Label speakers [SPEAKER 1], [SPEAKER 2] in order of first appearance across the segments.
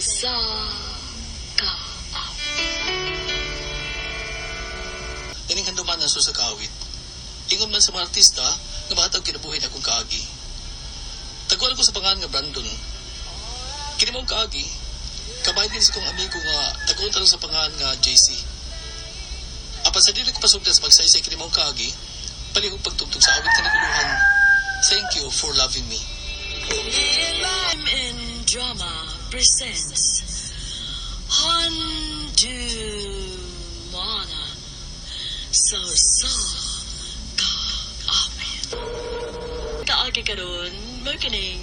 [SPEAKER 1] sa ka.
[SPEAKER 2] Ining handuman na sa kaawit. Ingon man sa mga artista, nga matag kinabuhi na akong kaagi. Tagwala ko sa pangalan nga Brandon. Kini mong kaagi, kabahin din sa kong amigo nga tagwala talong sa pangalan nga JC. Apan sa dili ko pasugdan sa pagsaysay kini mong kaagi, palihog pagtugtog sa awit ka naguluhan. Thank you for loving me.
[SPEAKER 1] Rhyme and Drama presents Handumana sa kaawit. Kaagi karon magkining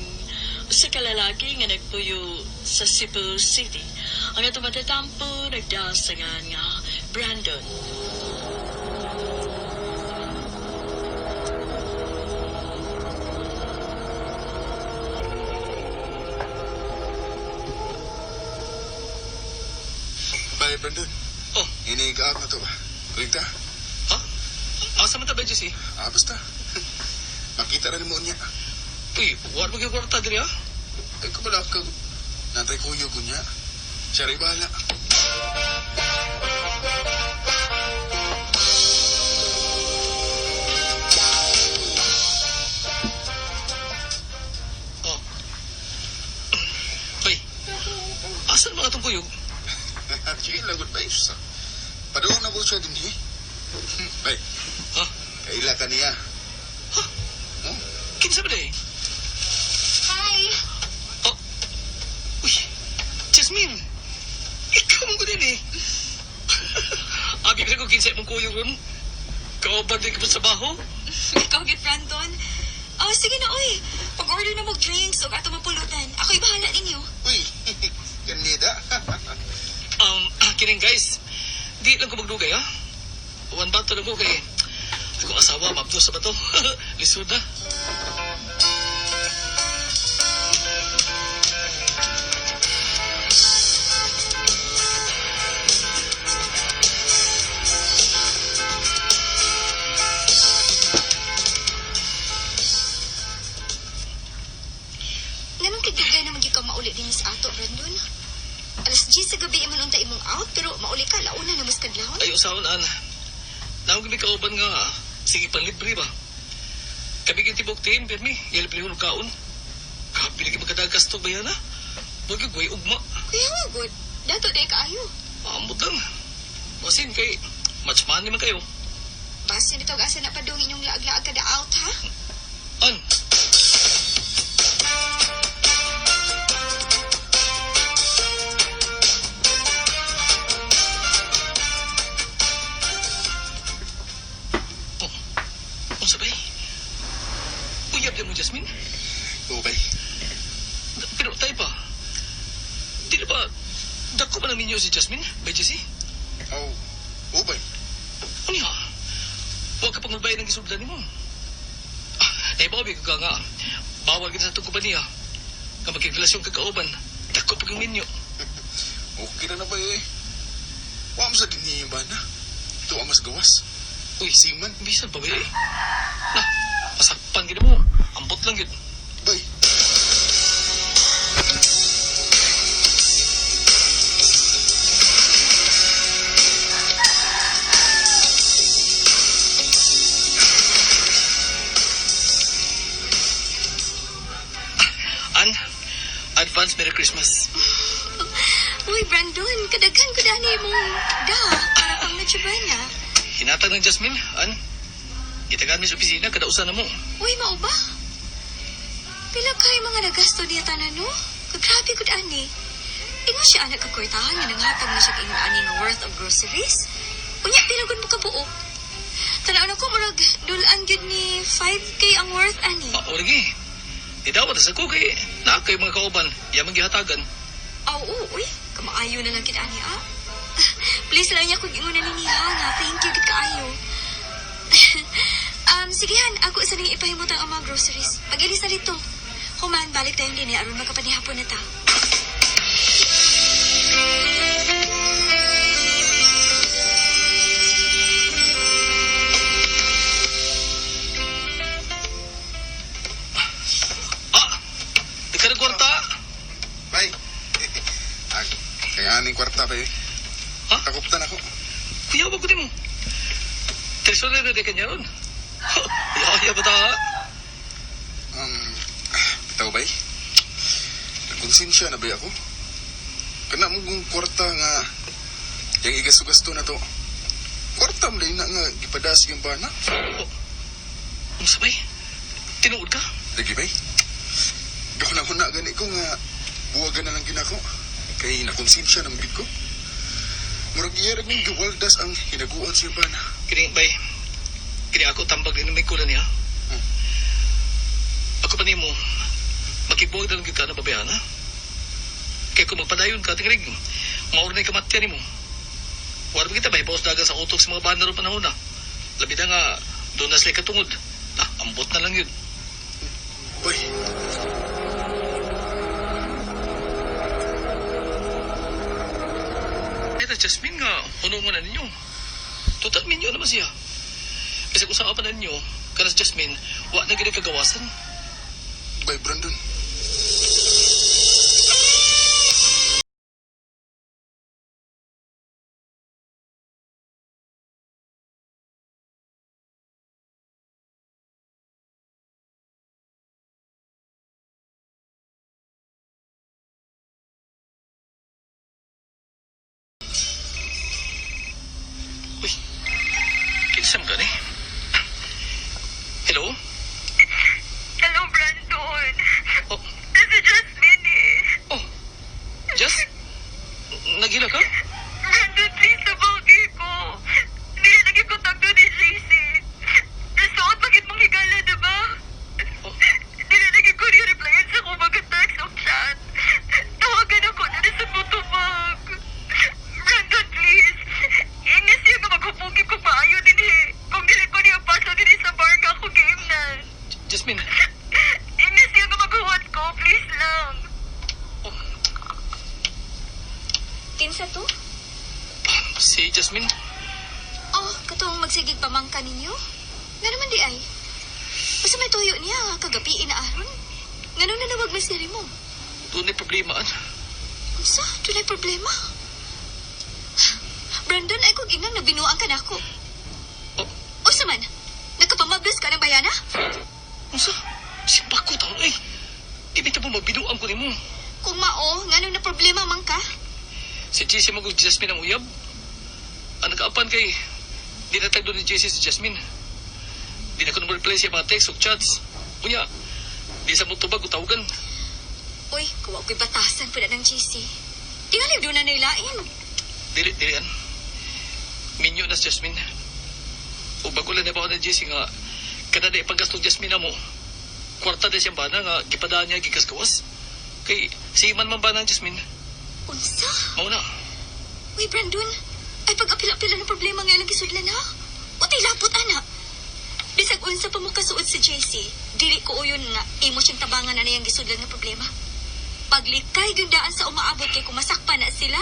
[SPEAKER 1] sa kalalaki nga nagpuyo sa Cebu City. Ang ato matatampo nagdasangan nga Brandon.
[SPEAKER 3] Bye, Brandon.
[SPEAKER 2] Oh,
[SPEAKER 3] Inigaab na to ba? Kuligta?
[SPEAKER 2] ha? Asa man ta ba, JC?
[SPEAKER 3] Basta. Makita rin mo niya.
[SPEAKER 2] Uy, wala mo yung kwarta diri ha?
[SPEAKER 3] Ay, kumala ka. Natay kuyo ko niya. Siya rin bahala.
[SPEAKER 2] Oh. Uy, asan mga itong kuyog?
[SPEAKER 3] Sige, lagot ba isa? Padoon na ko siya din, eh. Bay,
[SPEAKER 2] Ha?
[SPEAKER 3] kaila ka niya.
[SPEAKER 2] Ha?
[SPEAKER 3] Oh,
[SPEAKER 2] Kinsa ba day?
[SPEAKER 4] Hi!
[SPEAKER 2] Oh. Uy, Jasmine! Ikaw mong kunin eh. Abi ka ko kinsa mong kuyog ron. Kauban din ka pa sa baho.
[SPEAKER 4] Ikaw, Git Brandon. Oh, sige na, oy. Pag-order na mo drinks o ato mapulutan. Ako'y bahala ninyo.
[SPEAKER 3] uy, kanida.
[SPEAKER 2] Kining guys, di lang ko magdugay ha. One bato lang ko kay ako asawa, mabdo sa bato. Lisod na.
[SPEAKER 4] Ganun kagigay na ka mauli din sa ato, Brandon. Alas 10 sa gabi imong unta imong out, pero mauli ka, launa na mas kadlawon.
[SPEAKER 2] Ay, usawan an. Nawag ni kauban nga, sige panlibre ba? Kabigin tibok team, permi, yalipili ko kaon. Kapili ka magkadagas to, bayan ha? Huwag yung ugma.
[SPEAKER 4] Kuya nga, good. Dato day kaayo.
[SPEAKER 2] Amot lang. Masin kay, match man naman kayo.
[SPEAKER 4] Basta nito asa na padung inyong laag-laag kada out, ha?
[SPEAKER 2] An? Oh, ang sabay. Uyab din mo, Jasmine.
[SPEAKER 3] Oo, bay.
[SPEAKER 2] Pero tayo pa. Di na ba, dako ba ng ninyo si Jasmine? By Jessie?
[SPEAKER 3] Oo, oo, bay.
[SPEAKER 2] Ano ha? Huwag ka pang magbayad ng gisublan mo. Babi ko ka nga. Bawal kita sa itong kumpanya. Nga magkirelasyon kagauban. Dako pag yung minyo.
[SPEAKER 3] Okay na ba eh. Wa mo sa din ba na? Ito ang mas gawas.
[SPEAKER 2] Uy,
[SPEAKER 3] Siman,
[SPEAKER 2] bisan pa ba eh? Na, masakpan gina mo. Ambot lang yun.
[SPEAKER 3] bay.
[SPEAKER 2] An, advance Merry Christmas.
[SPEAKER 4] Uy, Brandon, kadaghan ko dani mong da para pang natsubana.
[SPEAKER 2] Hinatag ng Jasmine, An. Gitagan mi sa opisina, kadausan na mo.
[SPEAKER 4] Uy, mao ba? Pila kay mga nagasto niya tanan, no? Kagrabe ko ani. Ingon siya anak kakwartahan nga nanghatag na siya kayong ani nga worth of groceries. Unya, pinagod mo kabuok. Tanaw na ko, murag, dulaan gyud ni 5K ang worth, ani.
[SPEAKER 2] O lagi. Idawat sa ko kay nakay mga kauban. Yamang gihatagan.
[SPEAKER 4] Aw, uy, kamaayo na lang kita, ani, ah. Please lang niya kung ingon na ni nga. Thank you, gid kaayo. Sige han, ako sa nang ipahimutang ang mga groceries. Pag-ilis na dito. Human, balik tayong din aron makapanihapon na ta.
[SPEAKER 2] Ah! Di ka ng kwarta?
[SPEAKER 3] Bay.
[SPEAKER 2] ko din mo. Trisol na di kanya ron. Yaya ba ta?
[SPEAKER 3] Bitaw bay. Nagkonsensya na ba ako? Kana mong kwarta nga yung igasto-gasto na to. Kwarta mo na nga gipadas yung bana.
[SPEAKER 2] Ano sabay? Tinuod ka?
[SPEAKER 3] Lagi bay. Gako na huna gani ko nga buwagan na lang ginako. Kay nakonsensya ng bid ko. Murag iyarag ng gawaldas ang hinaguan siya bana.
[SPEAKER 2] Kini bay. Kini ako tambag din may kulan niya. Ako pa nimo makibuwag na lang ka na babayan ha? Kaya kung magpadayon ka, tingrig, mauro na yung kamatyan mo. Wala ba kita, may bawas dagan sa utok sa mga bahan na rin panahon na. Labi na nga, doon na sila katungod. Ambot na lang yun.
[SPEAKER 3] Boy.
[SPEAKER 2] Ito, Jasmine nga, unungan na ninyo. Total minyo naman siya. Kasi kung saan pa na ninyo, kanas Jasmine, wala na ganyan kagawasan.
[SPEAKER 3] Bay Brandon.
[SPEAKER 2] Uy, kinsam ka ni. Hello?
[SPEAKER 5] Hello, Brandon.
[SPEAKER 2] Oh,
[SPEAKER 5] This is Jasmine eh.
[SPEAKER 2] oh. Just? Nagila ka?
[SPEAKER 5] Brandon, please, sabagi ko. Hindi na naging kontakto ni JC. Nasuot maging mong higala, diba?
[SPEAKER 2] Oh.
[SPEAKER 5] Hindi na naging ko ni-replyan sa kung mag-text o chat. Tawagan ako na sa tumag. Brandon, please. Ingis siya nga maghubugin ko maayo din eh. Kung dili ko niya paso din sa bar nga ako game na.
[SPEAKER 2] Jasmine,
[SPEAKER 5] Ingis siya nga maghuwat ko, please lang.
[SPEAKER 2] oh,
[SPEAKER 4] Kinsa to?
[SPEAKER 2] si Jasmine.
[SPEAKER 4] Oh, katong magsigig pamangka ninyo? Nga naman di ay. Basta may tuyo niya, kagapiin na aron. Nga nung nanawag na siri mo.
[SPEAKER 2] Doon ay problemaan.
[SPEAKER 4] Unsa? Doon ay problema. Brandon, ay kung inang nabinuang ka na ako.
[SPEAKER 2] Oh,
[SPEAKER 4] O saman, nagkapamablos ka ng bayana?
[SPEAKER 2] unsa? Simpak ko tao eh. Di bita mo mabinuang ko ni mo.
[SPEAKER 4] Kung mao, nga nung na problema man ka?
[SPEAKER 2] Si JC mag Jasmine ang uyab. Ang nakaapan kay di na tagdo ni JC si Jasmine. Di na ko number play siya mga text o chats. Unya, di sa mo tubag o tawagan.
[SPEAKER 4] Uy, kuwa ko'y batasan pa na ng GC. Tingalib doon na nailain.
[SPEAKER 2] Dilian. Minyo na si Jasmine. O bago lang na ba ako ng JC nga kada na ipagastong Jasmine na mo. Kwarta na siyang bana nga gipadaan niya gikas kawas. Kay si Iman man ba ng Jasmine?
[SPEAKER 4] Unsa?
[SPEAKER 2] Mauna.
[SPEAKER 4] Uy, Brandon, ay pag-apila-apila ng problema ngayon ang gisudlan ha? O tay lapot, ana. Bisag unsa pa mo kasuot sa JC, dili ko uyon nga imo siyang tabangan na niyang gisudlan ng problema. Paglikay gandaan sa umaabot kay kumasakpan na sila,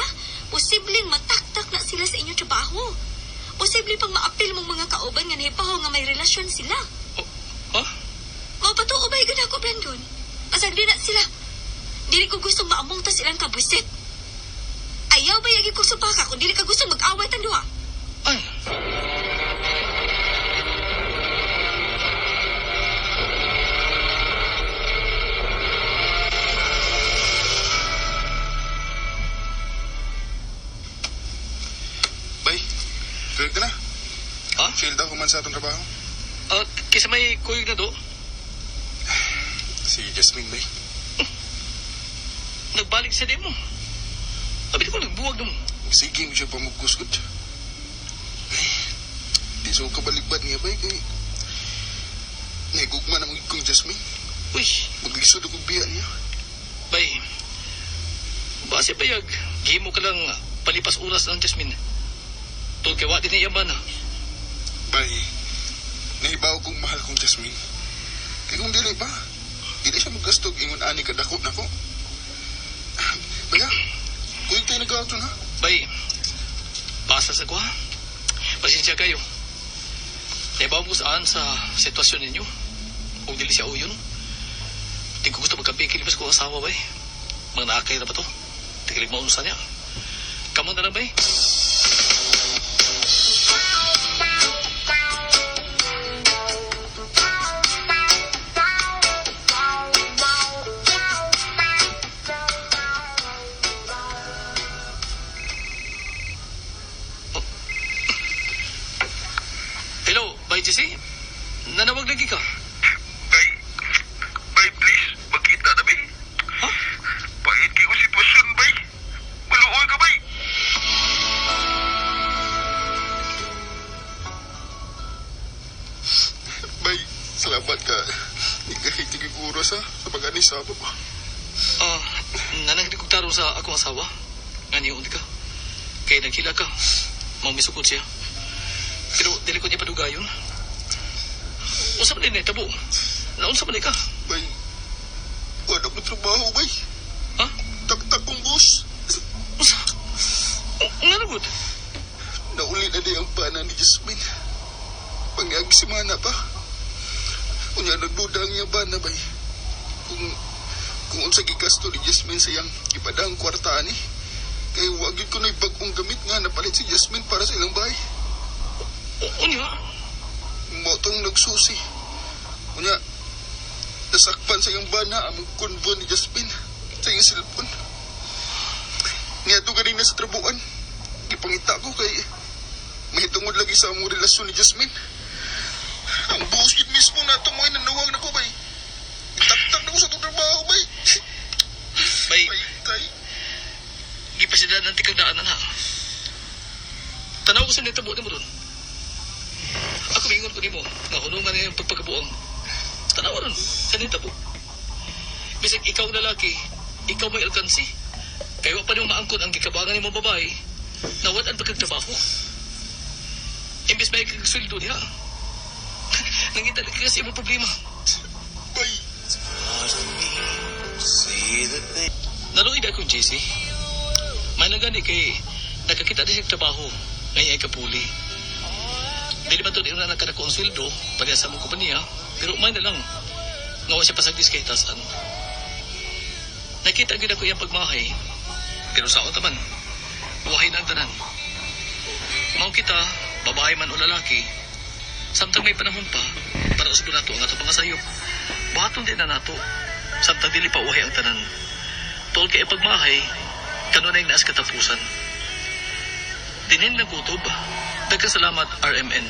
[SPEAKER 4] posibleng mataktak na sila sa inyong trabaho. Posible pang maapil mong mga kauban nga nahibaho nga may relasyon sila.
[SPEAKER 2] Oh, ha?
[SPEAKER 4] Mapatuo ba yung ako, Brandon? Pasag di na sila. Dili ko gusto maamong ta silang kabusit. Ayaw ba yagi ko supaka kung dili ka gusto mag-away tan duha?
[SPEAKER 2] Ay.
[SPEAKER 3] Bay. Tuwag ka na.
[SPEAKER 2] Ha?
[SPEAKER 3] Chill daw kuman sa atong trabaho.
[SPEAKER 2] Kisa may kuyog na do,
[SPEAKER 3] Si Jasmine bay.
[SPEAKER 2] nagbalik sa demo. Sabi ko nagbuwag na mo.
[SPEAKER 3] Sige mo siya pamugkusgot. Ay, di so kabaligbad niya bay kay nagugma na mga kong Jasmine.
[SPEAKER 2] Uy,
[SPEAKER 3] Maglisod ako biya niya.
[SPEAKER 2] bay. Base bayag, gihimo ka lang palipas oras ng Jasmine. Tungkol kay wadi na yaman na.
[SPEAKER 3] Bay, naibaw kong mahal kong Jasmine. Kaya kung dili pa, dili siya magastog ingon ani kadako na ko. Baya, kuyog tayo nag-auto na.
[SPEAKER 2] Bay, basa sa ko ha. Pasensya kayo. Naibaw ko saan sa sitwasyon ninyo. Kung dili siya uyon. Di ko gusto magkapikil pas ko asawa bay. Mga nakakay na ba to? Tigilig maunusan niya. Kamu na lang bay. Bay, Jesse, nanawag lagi ka.
[SPEAKER 3] Bay, bay, please, magkita na, bay.
[SPEAKER 2] Ha?
[SPEAKER 3] Pait kayo sitwasyon, bay. Maluoy ka, bay. Bay, salamat ka. Hindi ka hitigiguro sa pag-anis sa ako.
[SPEAKER 2] Nanang kong tarong sa akong asawa. Nga niyo ka. Kaya naghila ka. Maumisukod siya. Pero dili ko niya padugayon. Unsa man ni tabo? Naunsa man ka?
[SPEAKER 3] Bay, wala ko trabaho, bay.
[SPEAKER 2] Ha?
[SPEAKER 3] Tak-tak kong boss.
[SPEAKER 2] Unsa? Nga nagod?
[SPEAKER 3] Nauli na di ang pana ni Jasmine. Pangyag simana pa. Kunya nagduda ang iya bana, bay. Kung unsa gigasto ni Jasmine sayang ipadang kwarta ni. Kay wagid ko na bagong gamit nga napalit si Jasmine para sa ilang bahay.
[SPEAKER 2] Unya?
[SPEAKER 3] Motong nagsusi. Kunya, nasakpan sa iyang bana ang konvo ni Jasmine sa iyang silpon. Niya ito ganina sa trabuan. Ipangita ko kay may tungod lagi sa among relasyon ni Jasmine. Ang bullshit mismo na ito mo nanawag na ko, bay. Itaktak na ko sa itong trabaho, bay.
[SPEAKER 2] Bay,
[SPEAKER 3] Bay, tay.
[SPEAKER 2] gipasidad ng tikang daanan ha. Tanaw ko sa nitabo ni mo doon. Ako mingon ko ni mo, nga hunungan niya yung pagpagkabuang. Tanaw ron, sa nitabo. Bisag ikaw lalaki, ikaw may alkansi. Kaya pa niyong maangkon ang gikabangan ni mo babae, nawad ang pagkagtrabaho. Imbis may kagsweldo niya. Nangita na kasi yung problema.
[SPEAKER 3] Bay,
[SPEAKER 2] Naluid akong JC. May nagani kay nakakita din siya trabaho ngayon ay kapuli. Dili ba ito di na nakadako ang sweldo para sa mong kompanya, pero may na lang ngawa siya pasagdis kay tasan. Nakita gid ako iyang pagmahay, pero saon taman, buhay na ang tanan. Mao kita, babae man o lalaki, samtang may panahon pa para usbon nato ang ato pangasayop. Buhaton din na nato, samtang dili pa uhay ang tanan. Tol kay pagmahay, kanunay naas katapusan. Dinin ng kutob. Dagkasalamat, RMN.